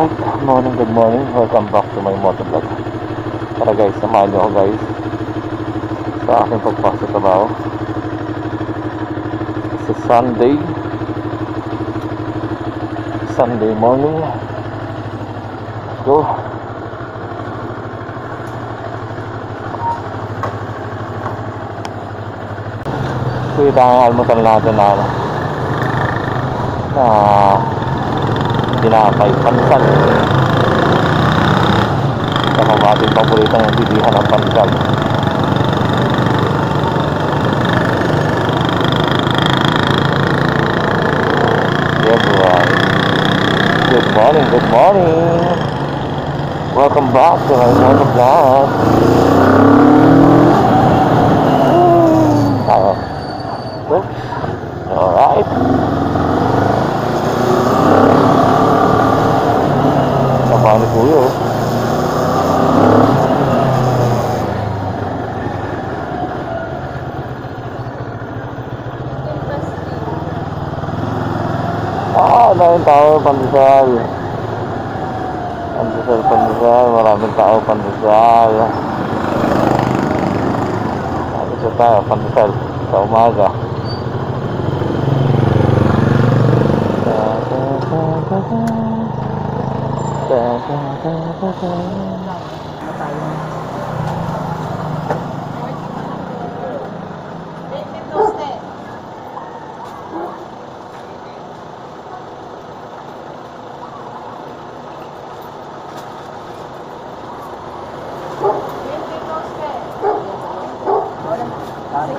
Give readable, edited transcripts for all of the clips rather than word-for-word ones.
Alright, good morning, welcome back to my motovlog. Tara guys, samahan nyo ako guys sa aking pagpasok trabaho. It's a Sunday morning. Let's go. So ito ang almusal natin na tinapay, pansal. Ito ang ating paboritong bilihan ng pansal. Yeah, right. Good morning. Welcome back to my motovlog. Oops. Alright. Sama ni Kuya. Daming tao, pandesal. Maraming tao, pandesal. Ito tayo, pandesal sa umaga.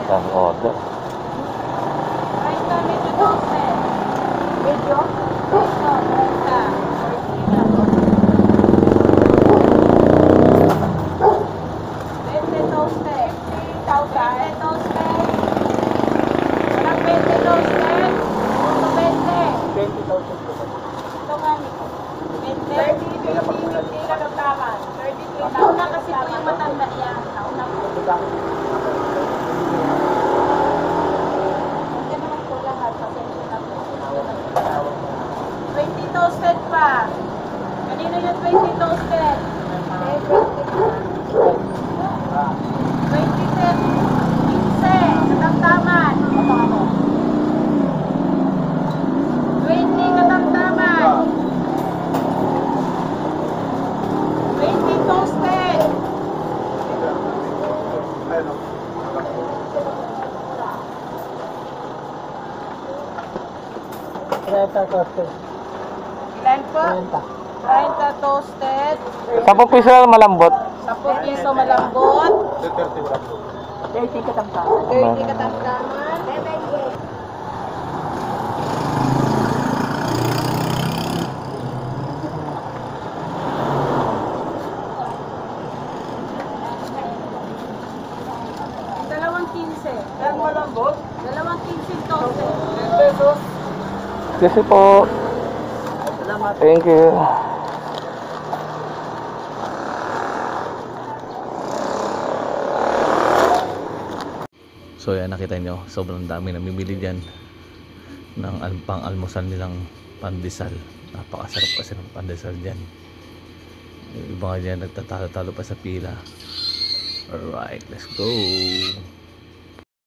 Ang order. Toasted pa. Kanino yung 20 toasted? 20 set. 15. Katamtaman. 20 katamtaman. 20 toasted. Ilan po? 30 toasted. 10 piso lang malambot. 10 piso malambot. 30 katamtaman. 30 katamtaman. Dalawang 15. Dalawang malambot? Dalawang 15 toasted. 10 pesos. Kasi po. Thank you. So yan, nakita nyo, sobrang dami namimili dyan ng pang-almusal nilang pandesal. Napakasarap kasi ng pandesal dyan. Yung iba nga dyan nagtatalo-talo pa sa pila. Alright, let's go.